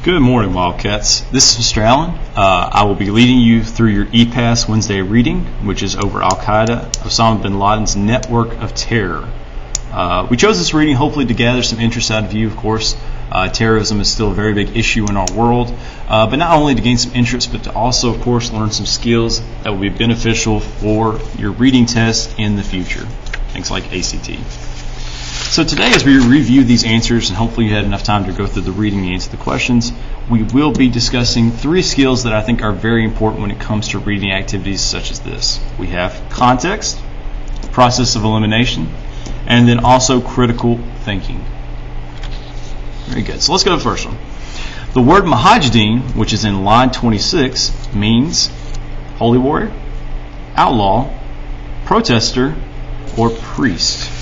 Good morning, Wildcats. This is Mr. Allen. I will be leading you through your EPAS Wednesday reading, which is over Al-Qaeda, Osama bin Laden's network of terror. We chose this reading hopefully to gather some interest out of you, of course. Terrorism is still a very big issue in our world, but not only to gain some interest, but to also, of course, learn some skills that will be beneficial for your reading test in the future, things like ACT. So today, as we review these answers, and hopefully you had enough time to go through the reading and answer the questions, we will be discussing 3 skills that I think are very important when it comes to reading activities such as this. We have context, process of elimination, and then also critical thinking. Very good. So let's go to the first one. The word Mujahideen, which is in line 26, means holy warrior, outlaw, protester, or priest.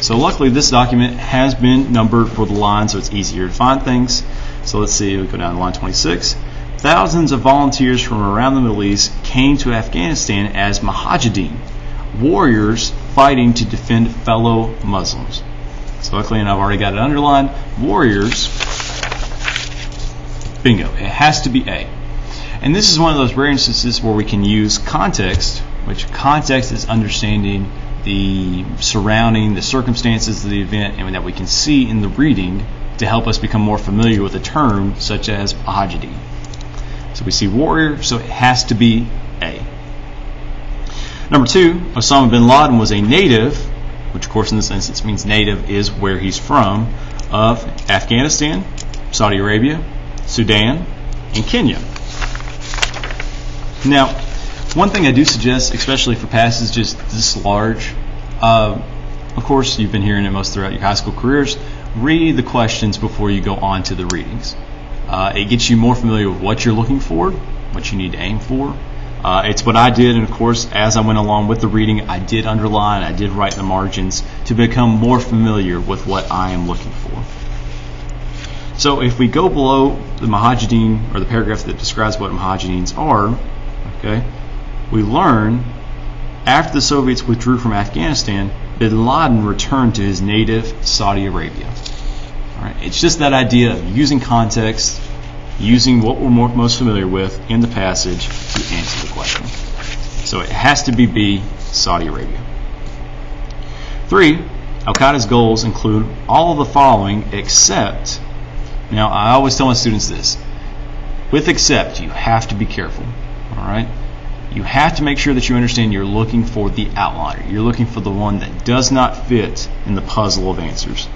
So luckily this document has been numbered for the line, so it's easier to find things. So let's see, we go down to line 26. Thousands of volunteers from around the Middle East came to Afghanistan as Mujahideen, warriors fighting to defend fellow Muslims. So luckily, and I've already got it underlined, warriors, bingo, it has to be A. And this is one of those rare instances where we can use context, which context is understanding the surrounding, the circumstances of the event, and that we can see in the reading to help us become more familiar with a term such as Mujahideen. So we see warrior, so it has to be A. Number 2, Osama bin Laden was a native, which of course in this instance means native is where he's from, of Afghanistan, Saudi Arabia, Sudan, and Kenya. Now, one thing I do suggest, especially for passages this large, of course you've been hearing it most throughout your high school careers, read the questions before you go on to the readings. It gets you more familiar with what you're looking for, what you need to aim for. It's what I did, and of course as I went along with the reading, I did underline, I did write the margins to become more familiar with what I am looking for. So if we go below the Mujahideen, or the paragraph that describes what Mujahideens are, okay, we learn after the Soviets withdrew from Afghanistan, bin Laden returned to his native Saudi Arabia. All right, it's just that idea of using context, using what we're most familiar with in the passage to answer the question. So it has to be B, Saudi Arabia. 3, Al-Qaeda's goals include all of the following except, now I always tell my students this, with except you have to be careful. All right, you have to make sure that you understand you're looking for the outliner. You're looking for the one that does not fit in the puzzle of answers.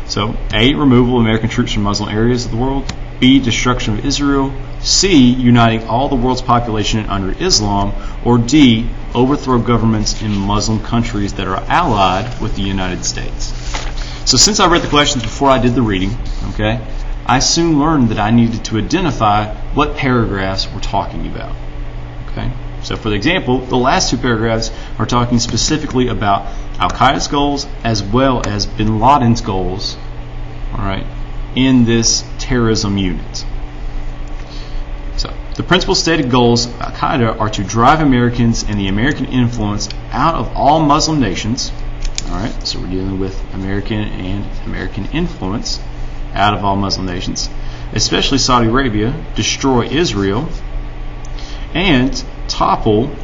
So A, removal of American troops from Muslim areas of the world. B, destruction of Israel. C, uniting all the world's population under Islam. Or D, overthrow governments in Muslim countries that are allied with the United States. So since I read the questions before I did the reading, okay, I soon learned that I needed to identify what paragraphs we're talking about. Okay, so for example, the last 2 paragraphs are talking specifically about Al-Qaeda's goals as well as bin Laden's goals, all right, in this terrorism unit. So the principal stated goals of Al-Qaeda are to drive Americans and the American influence out of all Muslim nations. All right, so we're dealing with American and American influence out of all Muslim nations, especially Saudi Arabia, destroy Israel, and topple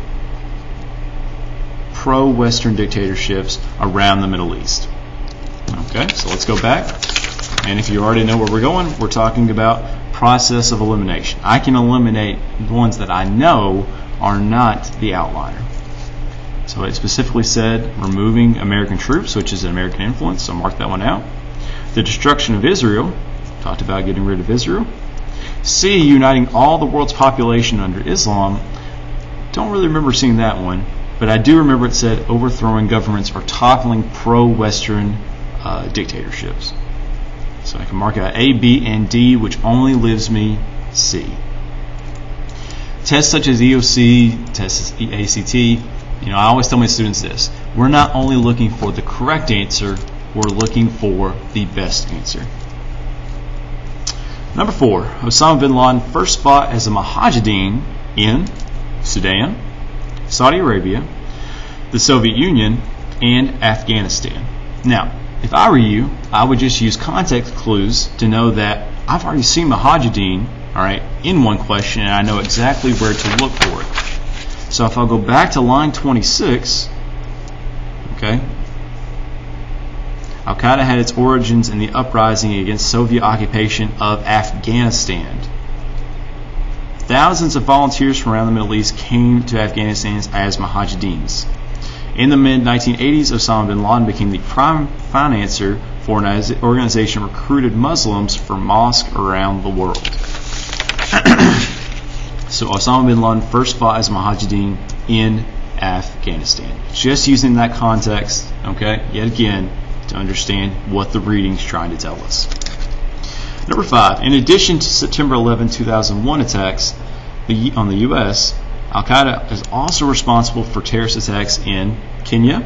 pro-Western dictatorships around the Middle East. Okay, so let's go back. And if you already know where we're going, we're talking about process of elimination. I can eliminate the ones that I know are not the outliner. So it specifically said removing American troops, which is an American influence, so mark that one out. The destruction of Israel, talked about getting rid of Israel. C, uniting all the world's population under Islam. Don't really remember seeing that one, but I do remember it said overthrowing governments or toppling pro-Western dictatorships. So I can mark out A, B, and D, which only leaves me C. Tests such as EOC, tests ACT, I always tell my students this. We're not only looking for the correct answer, we're looking for the best answer. Number 4, Osama bin Laden first fought as a Mujahideen in Sudan, Saudi Arabia, the Soviet Union, and Afghanistan. Now, if I were you, I would just use context clues to know that I've already seen Mujahideen, all right, in one question, and I know exactly where to look for it. So if I'll go back to line 26, okay, Al-Qaeda had its origins in the uprising against Soviet occupation of Afghanistan. Thousands of volunteers from around the Middle East came to Afghanistan as Mujahideens. In the mid-1980s, Osama bin Laden became the prime financier for an organization that recruited Muslims for mosques around the world. So Osama bin Laden first fought as a Mujahideen in Afghanistan. Just using that context, okay, yet again, to understand what the reading's trying to tell us. Number 5, in addition to September 11, 2001 attacks on the U.S., Al-Qaeda is also responsible for terrorist attacks in Kenya,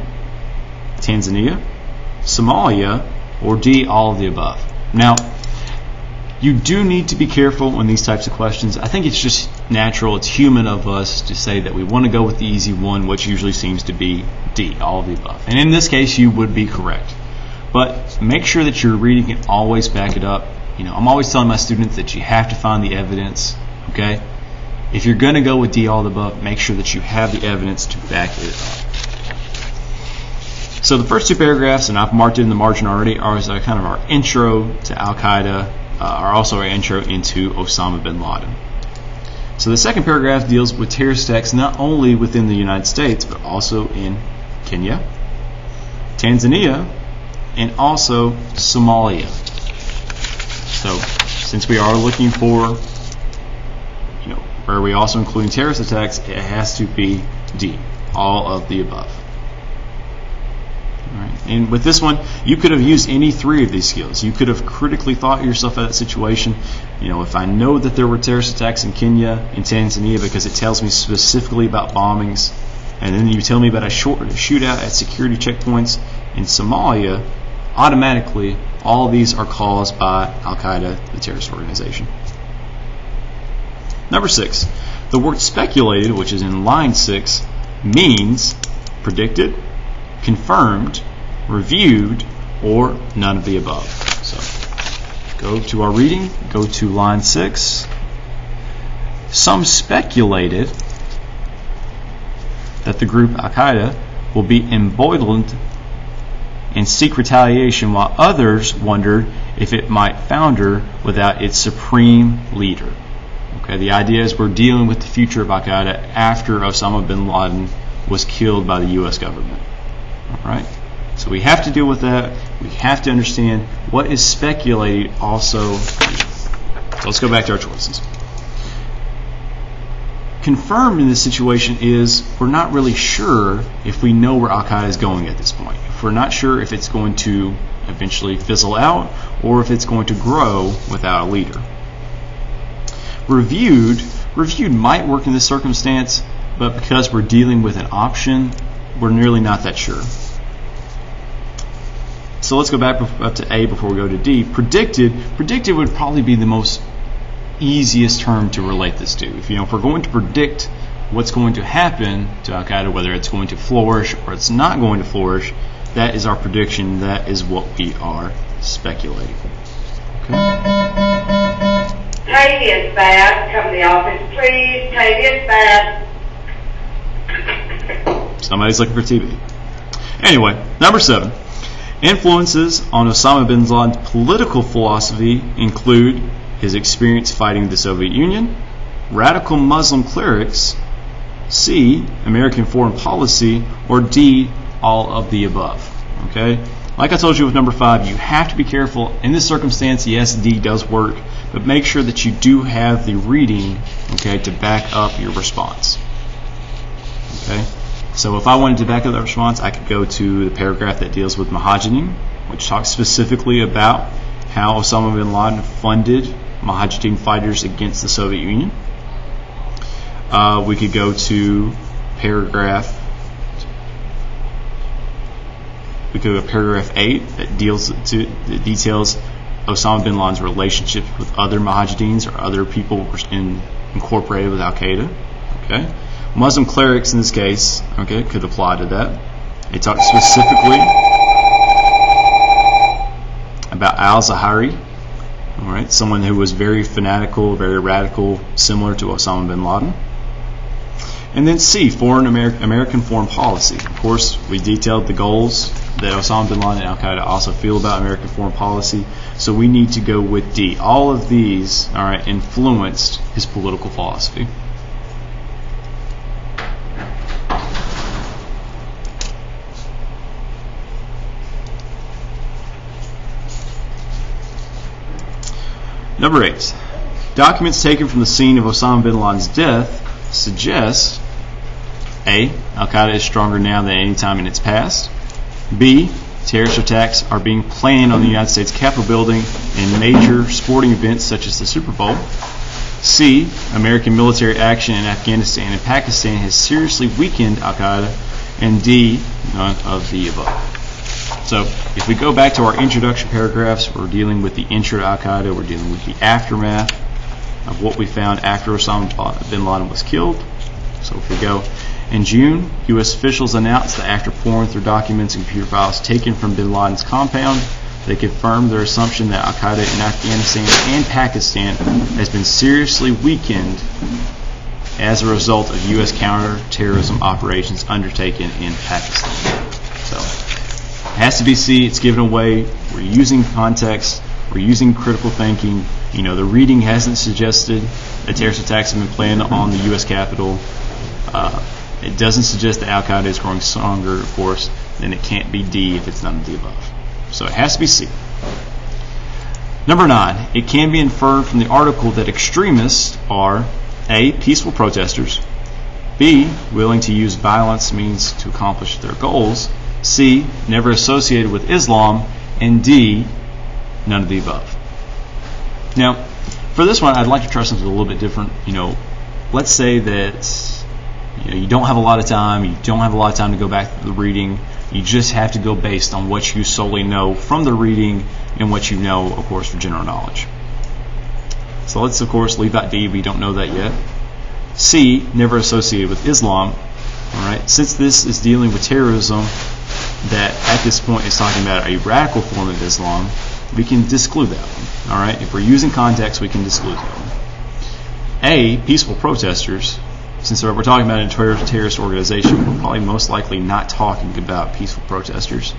Tanzania, Somalia, or D, all of the above. Now, you do need to be careful on these types of questions. I think it's just natural, it's human of us to say that we want to go with the easy one, which usually seems to be D, all of the above. And in this case, you would be correct. But make sure that your reading can always back it up. You know, I'm always telling my students that you have to find the evidence, okay? If you're going to go with D, all of the above, make sure that you have the evidence to back it up. So the first two paragraphs, and I've marked it in the margin already, are kind of our intro to Al-Qaeda, are also our intro into Osama bin Laden. So the second paragraph deals with terrorist attacks not only within the United States, but also in Kenya, Tanzania, and also Somalia. So since we are looking for, are we also including terrorist attacks, it has to be D, all of the above. All right. And with this one, you could have used any three of these skills. You could have critically thought yourself out of that situation. If I know that there were terrorist attacks in Kenya and Tanzania because it tells me specifically about bombings, and then you tell me about a shootout at security checkpoints in Somalia, automatically all of these are caused by Al-Qaeda, the terrorist organization. Number 6, the word speculated, which is in line 6, means predicted, confirmed, reviewed, or none of the above. So go to our reading, go to line 6. Some speculated that the group Al-Qaeda will be emboldened and seek retaliation, while others wondered if it might founder without its supreme leader. Okay, the idea is we're dealing with the future of Al-Qaeda after Osama bin Laden was killed by the U.S. government. All right, so we have to deal with that. We have to understand what is speculated also. So let's go back to our choices. Confirmed in this situation is we're not really sure if we know where Al-Qaeda is going at this point. If we're not sure if it's going to eventually fizzle out or if it's going to grow without a leader. Reviewed might work in this circumstance, but because we're dealing with an option, we're nearly not that sure. So let's go back up to A before we go to D. Predicted would probably be the most easiest term to relate this to. If we're going to predict what's going to happen to Al-Qaeda, whether it's going to flourish or it's not going to flourish, that is our prediction. That is what we are speculating. Okay. Katie is bad. Come to the office, please. Katie is bad. Somebody's looking for TV. Anyway, number 7. Influences on Osama bin Laden's political philosophy include his experience fighting the Soviet Union, radical Muslim clerics, C, American foreign policy, or D, all of the above. Okay? Like I told you with number 5, you have to be careful. In this circumstance, yes, D does work, but make sure that you do have the reading, okay, to back up your response. Okay? So if I wanted to back up that response, I could go to the paragraph that deals with Mujahideen, which talks specifically about how Osama bin Laden funded Mujahideen fighters against the Soviet Union. We could go to paragraph 8 that details Osama bin Laden's relationships with other Mujahideens or other people incorporated with Al-Qaeda. Okay, Muslim clerics in this case, okay, could apply to that. It talks specifically about al-Zawahiri, All right, someone who was very fanatical, very radical, similar to Osama bin Laden. And then C, American foreign policy. Of course, we detailed the goals that Osama bin Laden and Al-Qaeda also feel about American foreign policy. So we need to go with D. All of these, all right, influenced his political philosophy. Number 8. Documents taken from the scene of Osama bin Laden's death suggest A. Al-Qaeda is stronger now than any time in its past. B. Terrorist attacks are being planned on the United States Capitol building and major sporting events such as the Super Bowl. C. American military action in Afghanistan and Pakistan has seriously weakened Al-Qaeda. And D. None of the above. So if we go back to our introduction paragraphs, we're dealing with the intro to Al-Qaeda, we're dealing with the aftermath of what we found after Osama bin Laden was killed. So if we go, in June, U.S. officials announced that after pouring through documents and computer files taken from bin Laden's compound, they confirmed their assumption that Al-Qaeda in Afghanistan and Pakistan has been seriously weakened as a result of U.S. counterterrorism operations undertaken in Pakistan. So it has to be C. It's given away. We're using context. We're using critical thinking. You know, the reading hasn't suggested that terrorist attacks have been planned on the U.S. Capitol. It doesn't suggest that Al-Qaeda is growing stronger, of course. Then it can't be D if it's none of the above. So it has to be C. Number 9. It can be inferred from the article that extremists are A. Peaceful protesters. B. Willing to use violence means to accomplish their goals. C. Never associated with Islam. And D. None of the above. Now, for this one, I'd like to try something a little bit different. You know, let's say that you don't have a lot of time. You don't have a lot of time to go back to the reading. You just have to go based on what you solely know from the reading and what you know, of course, for general knowledge. So let's, of course, leave out D. We don't know that yet. C. Never associated with Islam. All right. Since this is dealing with terrorism, that at this point is talking about a radical form of Islam, we can disclude that one. All right. If we're using context, we can disclude that one. A. Peaceful protesters. Since we're talking about a terrorist organization, we're probably most likely not talking about peaceful protesters.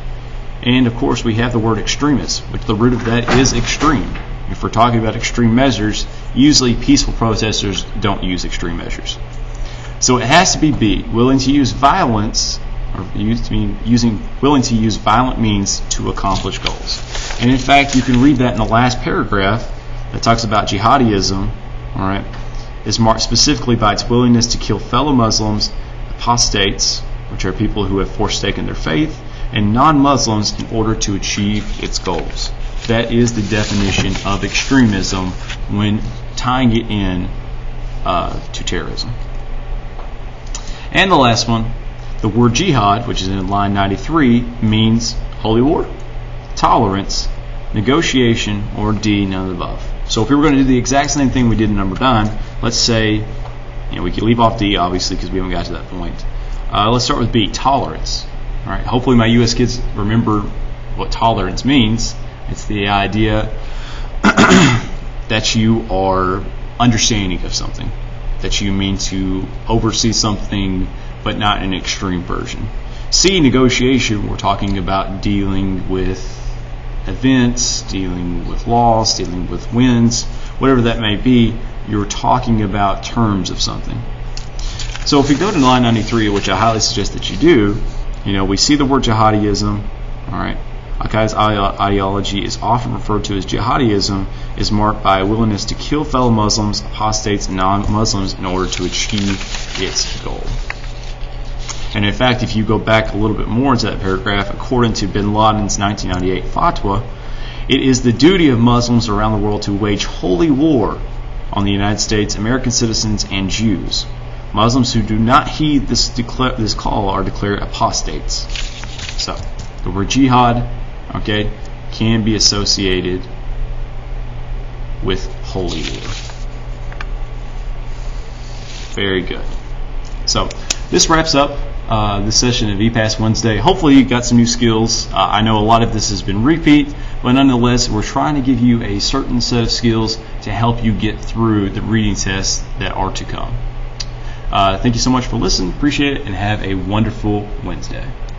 And of course, we have the word extremists, which the root of that is extreme. If we're talking about extreme measures, usually peaceful protesters don't use extreme measures. So it has to be B, willing to use violence, or willing to use violent means to accomplish goals. And in fact, you can read that in the last paragraph that talks about jihadism, all right, is marked specifically by its willingness to kill fellow Muslims, apostates, which are people who have forsaken their faith, and non-Muslims in order to achieve its goals. That is the definition of extremism when tying it in to terrorism. And the last one, the word jihad, which is in line 93, means holy war, tolerance, negotiation, or D, none of the above. So if we were going to do the exact same thing we did in number 9, let's say, we could leave off D, obviously, because we haven't got to that point. Let's start with B, tolerance. All right. Hopefully my U.S. kids remember what tolerance means. It's the idea that you are understanding of something, that you mean to oversee something, but not an extreme version. C, negotiation, we're talking about dealing with events, dealing with laws, dealing with wins, whatever that may be. You're talking about terms of something. So if we go to line 93, which I highly suggest that you do, we see the word jihadism. All right. Al-Qaeda's ideology is often referred to as jihadism, is marked by a willingness to kill fellow Muslims, apostates, and non-Muslims in order to achieve its goal. And in fact, if you go back a little bit more into that paragraph, according to bin Laden's 1998 fatwa, it is the duty of Muslims around the world to wage holy war on the United States, American citizens, and Jews. Muslims who do not heed this call are declared apostates. So, the word jihad, can be associated with holy war. Very good. So, this wraps up this session of EPAS Wednesday. Hopefully you got some new skills. I know a lot of this has been repeat, but nonetheless, we're trying to give you a certain set of skills to help you get through the reading tests that are to come. Thank you so much for listening. Appreciate it, and have a wonderful Wednesday.